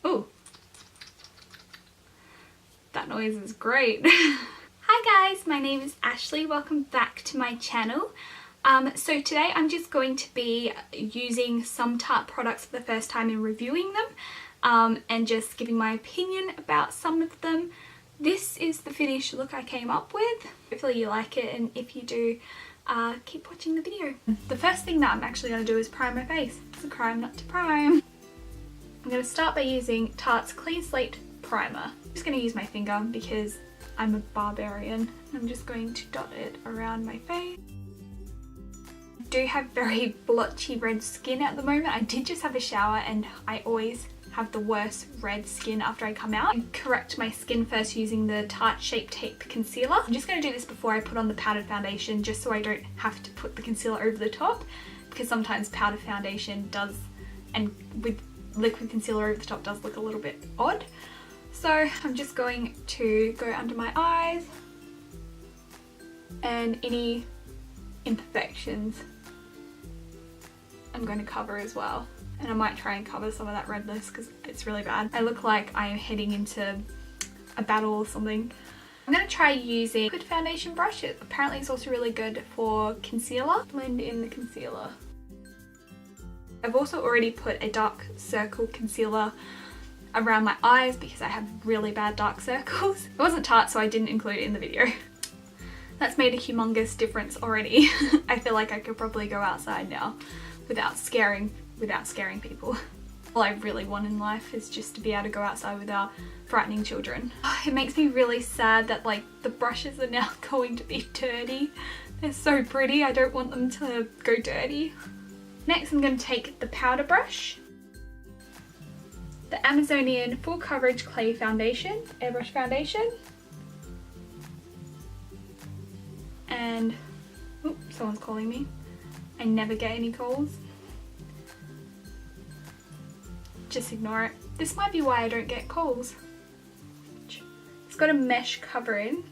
Oh, that noise is great. Hi guys, my name is Ashley. Welcome back to my channel. So today I'm just going to be using some Tarte products for the first time and reviewing them, and just giving my opinion about some of them. This is the finished look I came up with. Hopefully you like it, and if you do, keep watching the video. The first thing that I'm actually going to do is prime my face. It's a crime not to prime. I'm going to start by using Tarte's Clean Slate Primer. I'm just going to use my finger because I'm a barbarian. I'm just going to dot it around my face. I do have very blotchy red skin at the moment. I did just have a shower and I always have the worst red skin after I come out. I correct my skin first using the Tarte Shape Tape Concealer. I'm just going to do this before I put on the powdered foundation, just so I don't have to put the concealer over the top, because sometimes powdered foundation does, and with liquid concealer over the top, does look a little bit odd. So I'm just going to go under my eyes and any imperfections I'm going to cover as well. And I might try and cover some of that redness because it's really bad. I look like I am heading into a battle or something. I'm going to try using a liquid foundation brush. Apparently it's also really good for concealer. Blend in the concealer. I've also already put a dark circle concealer around my eyes because I have really bad dark circles. It wasn't Tarte, so I didn't include it in the video. That's made a humongous difference already. I feel like I could probably go outside now without scaring people. All I really want in life is just to be able to go outside without frightening children. It makes me really sad that like the brushes are now going to be dirty. They're so pretty, I don't want them to go dirty. Next I'm going to take the powder brush, the Amazonian Full Coverage Clay Foundation, airbrush foundation, and oh, someone's calling me. I never get any calls. Just ignore it. This might be why I don't get calls. It's got a mesh covering,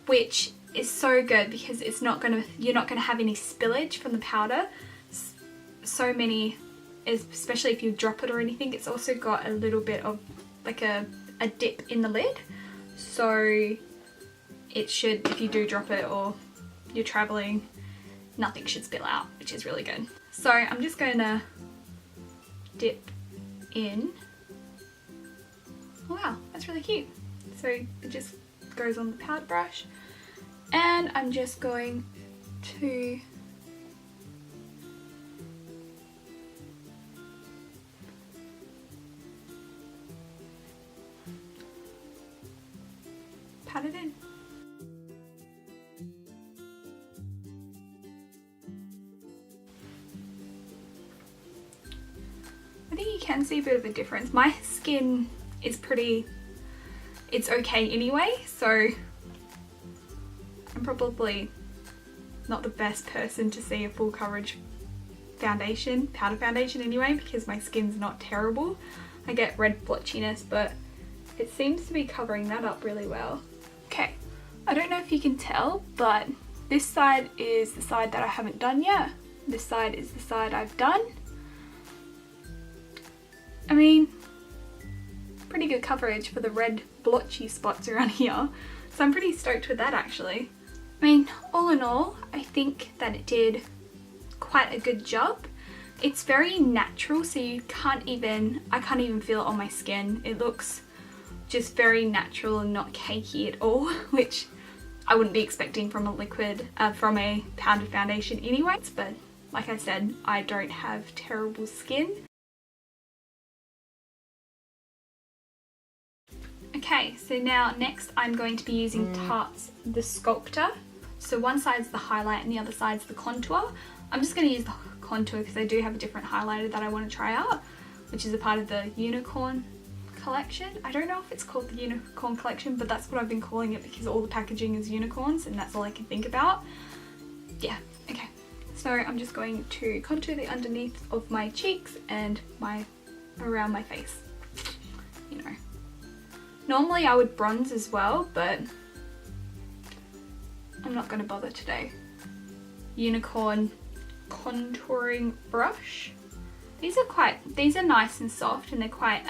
which is so good because it's not gonna, you're not gonna have any spillage from the powder. So many, especially if you drop it or anything. It's also got a little bit of like a dip in the lid, so it should, if you do drop it or you're traveling, nothing should spill out, which is really good. So I'm just going to dip in. Wow, that's really cute. So it just goes on the powder brush, and I'm just going to pat it in. I think you can see a bit of a difference. My skin is pretty, it's okay anyway, so I'm probably not the best person to see a full coverage foundation, powder foundation anyway, because my skin's not terrible. I get red blotchiness, but it seems to be covering that up really well. Okay, I don't know if you can tell, but this side is the side that I haven't done yet. This side is the side I've done. I mean, pretty good coverage for the red blotchy spots around here. So I'm pretty stoked with that actually. I mean, all in all, I think that it did quite a good job. It's very natural, so you can't even, I can't even feel it on my skin. It looks just very natural and not cakey at all, which I wouldn't be expecting from a liquid, from a powdered foundation anyways, but like I said, I don't have terrible skin. Okay, so now next I'm going to be using Tarte's The Sculptor. So one side's the highlight and the other side's the contour. I'm just going to use the contour because I do have a different highlighter that I want to try out, which is a part of the Unicorn collection. I don't know if it's called the Unicorn collection, but that's what I've been calling it because all the packaging is unicorns and that's all I can think about. Yeah, okay. So I'm just going to contour the underneath of my cheeks and around my face, you know. Normally I would bronze as well, but I'm not going to bother today. Unicorn contouring brush. These are nice and soft, and they're quite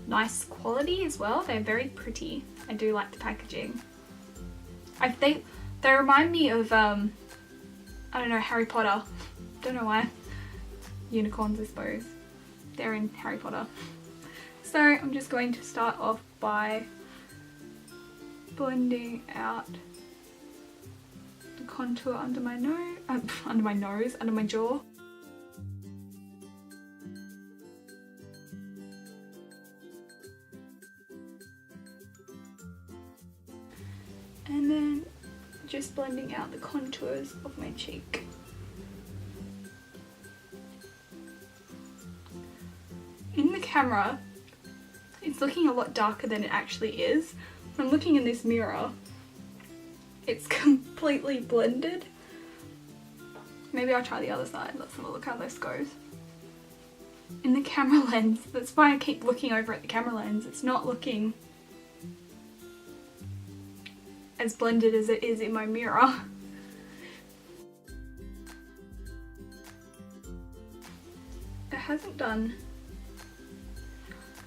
nice quality as well. They're very pretty. I do like the packaging. They remind me of I don't know, Harry Potter. Don't know why. Unicorns, I suppose. They're in Harry Potter. So I'm just going to start off by blending out the contour under my nose, under my jaw. And then just blending out the contours of my cheek. In the camera, it's looking a lot darker than it actually is. When I'm looking in this mirror, it's completely blended. Maybe I'll try the other side. Let's have a look how this goes. In the camera lens, that's why I keep looking over at the camera lens. It's not looking as blended as it is in my mirror. It hasn't done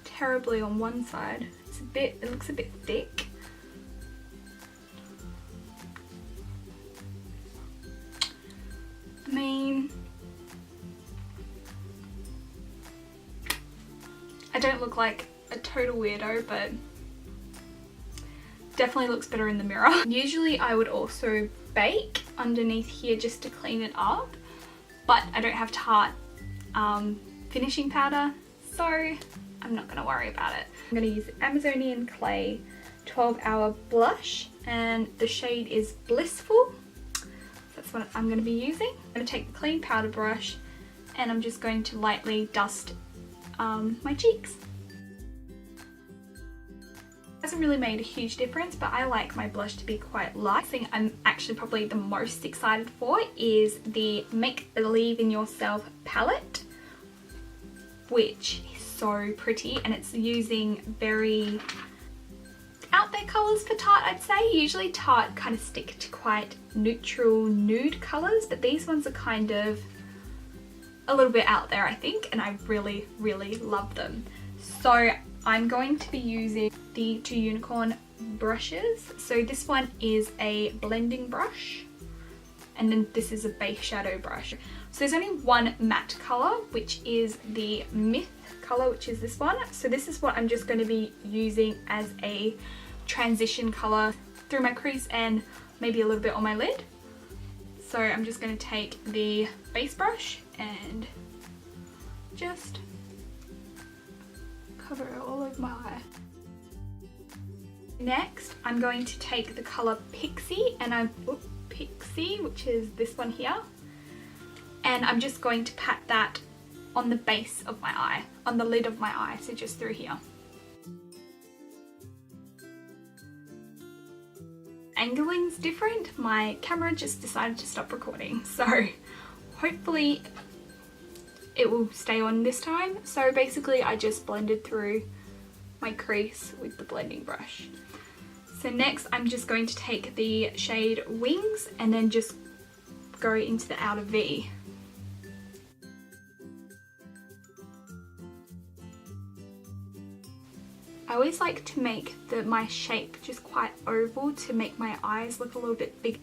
terribly on one side. It looks a bit thick. I mean, I don't look like a total weirdo, but definitely looks better in the mirror. Usually I would also bake underneath here just to clean it up, but I don't have Tarte finishing powder, so I'm not going to worry about it. I'm going to use Amazonian Clay 12-Hour Blush, and the shade is Blissful. That's what I'm going to be using. I'm going to take the clean powder brush and I'm just going to lightly dust my cheeks. Hasn't really made a huge difference, but I like my blush to be quite light. The thing I'm actually probably the most excited for is the Make Believe in Yourself palette, which is so pretty, and it's using very out there colours for Tarte, I'd say. Usually Tarte kind of stick to quite neutral nude colours, but these ones are kind of a little bit out there, I think, and I really, really love them. So I'm going to be using the two unicorn brushes. So this one is a blending brush, and then this is a base shadow brush. So there's only one matte colour, which is the Myth colour, which is this one. So this is what I'm just going to be using as a transition colour through my crease and maybe a little bit on my lid. So I'm just going to take the base brush and just cover it all over my eye. Next, I'm going to take the colour Pixie, and Pixie, which is this one here, and I'm just going to pat that on the base of my eye, on the lid of my eye, so just through here. Angling's different. My camera just decided to stop recording, so hopefully it will stay on this time. So basically I just blended through my crease with the blending brush. So next I'm just going to take the shade Wings and then just go into the outer V. I always like to make my shape just quite oval to make my eyes look a little bit big.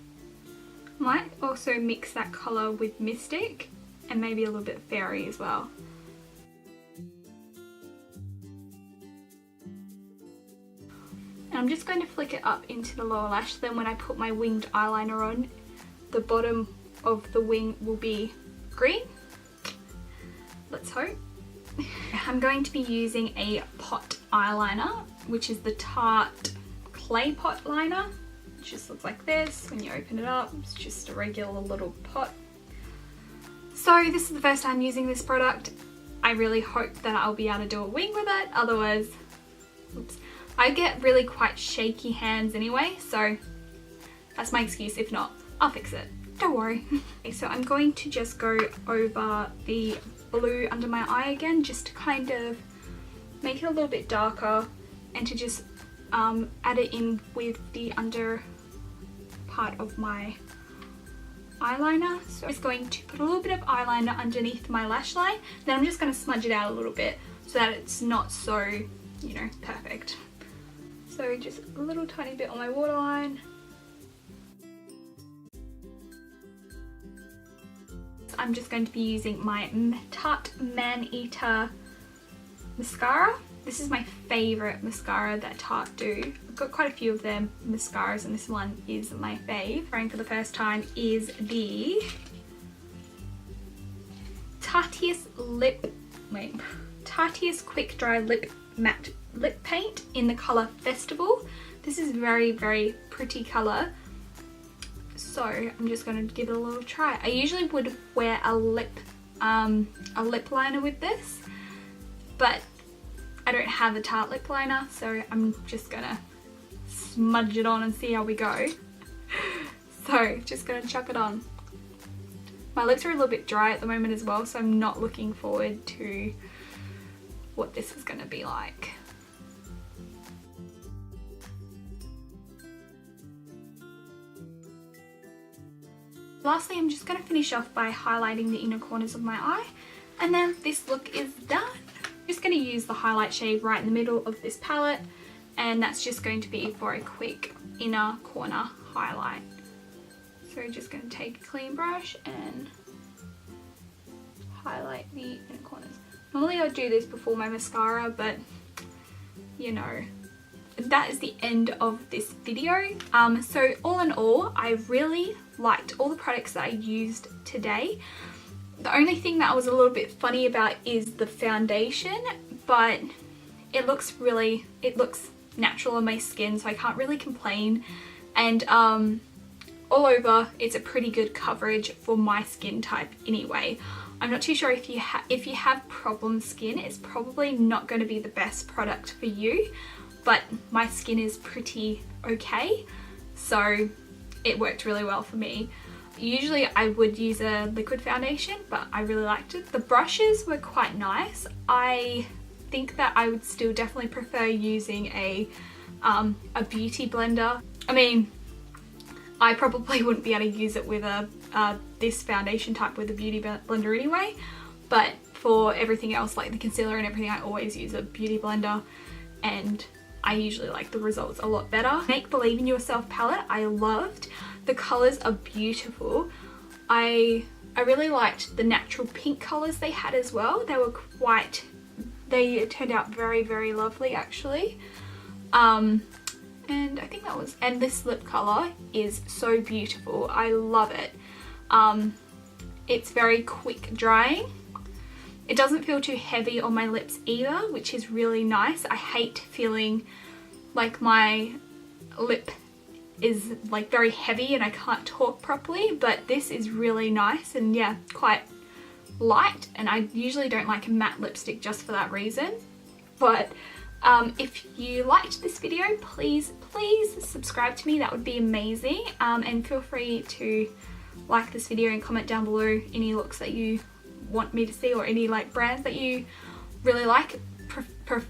Might also mix that colour with Mystic and maybe a little bit Fairy as well. And I'm just going to flick it up into the lower lash, then when I put my winged eyeliner on, the bottom of the wing will be green. Let's hope. I'm going to be using a pot eyeliner, which is the Tarte Clay Pot Liner. It just looks like this when you open it up. It's just a regular little pot. So this is the first time using this product. I really hope that I'll be able to do a wing with it, otherwise, oops. I get really quite shaky hands anyway, so that's my excuse. If not, I'll fix it. Don't worry. Okay, so I'm going to just go over the blue under my eye again, just to kind of make it a little bit darker and to just add it in with the under part of my eyeliner. So I'm just going to put a little bit of eyeliner underneath my lash line. Then I'm just going to smudge it out a little bit so that it's not so, you know, perfect. So just a little tiny bit on my waterline. I'm just going to be using my Tarte Man-Eater mascara. This is my favourite mascara that Tarte do. I've got quite a few of their mascaras and this one is my fave. Trying for the first time is the Tartiest Tartiest Quick Dry Lip Matte Lip Paint in the colour Festival. This is very, very pretty colour. So I'm just going to give it a little try. I usually would wear a lip liner with this, but I don't have a Tarte lip liner, so I'm just gonna smudge it on and see how we go. So just gonna chuck it on. My lips are a little bit dry at the moment as well, so I'm not looking forward to what this is gonna be like. Lastly, I'm just going to finish off by highlighting the inner corners of my eye, and then this look is done. I'm just going to use the highlight shade right in the middle of this palette, and that's just going to be for a quick inner corner highlight. So just going to take a clean brush and highlight the inner corners. Normally I would do this before my mascara, but you know, that is the end of this video. So all in all, I really liked all the products that I used today. The only thing that I was a little bit funny about is the foundation, but it looks natural on my skin, so I can't really complain. And all over, it's a pretty good coverage for my skin type anyway. I'm not too sure if you have problem skin, it's probably not going to be the best product for you, but my skin is pretty okay, so it worked really well for me. Usually I would use a liquid foundation, but I really liked it. The brushes were quite nice. I think that I would still definitely prefer using a beauty blender. I mean, I probably wouldn't be able to use it with this foundation type with a beauty blender anyway, but for everything else like the concealer and everything, I always use a beauty blender, and I usually like the results a lot better. Make Believe in Yourself palette, I loved. The colours are beautiful. I really liked the natural pink colours they had as well. They turned out very, very lovely actually. And I think that was, and this lip colour is so beautiful. I love it. It's very quick drying. It doesn't feel too heavy on my lips either, which is really nice. I hate feeling like my lip is like very heavy and I can't talk properly, but this is really nice and yeah, quite light, and I usually don't like a matte lipstick just for that reason. But if you liked this video, please subscribe to me, that would be amazing. And feel free to like this video and comment down below any looks that you want me to see, or any like brands that you really like,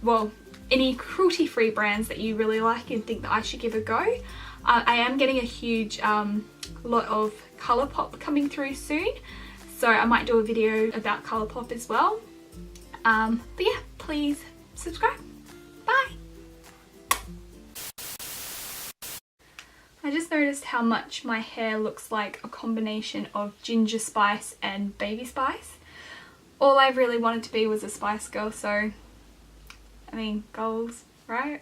well, any cruelty-free brands that you really like and think that I should give a go. I am getting a huge lot of Colourpop coming through soon, so I might do a video about Colourpop as well. But yeah, please subscribe. Bye! I just noticed how much my hair looks like a combination of ginger spice and baby spice. All I really wanted to be was a Spice Girl, so I mean, goals, right?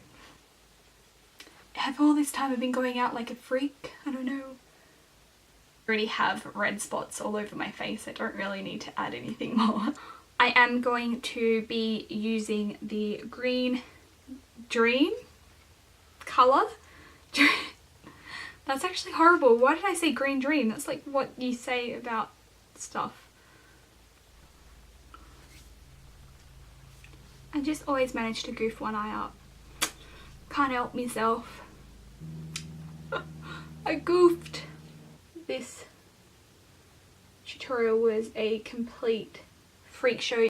Have all this time I've been going out like a freak? I don't know. I already have red spots all over my face. I don't really need to add anything more. I am going to be using the Green Dream colour. That's actually horrible. Why did I say Green Dream? That's like what you say about stuff. I just always manage to goof one eye up. Can't help myself. I goofed. This tutorial was a complete freak show.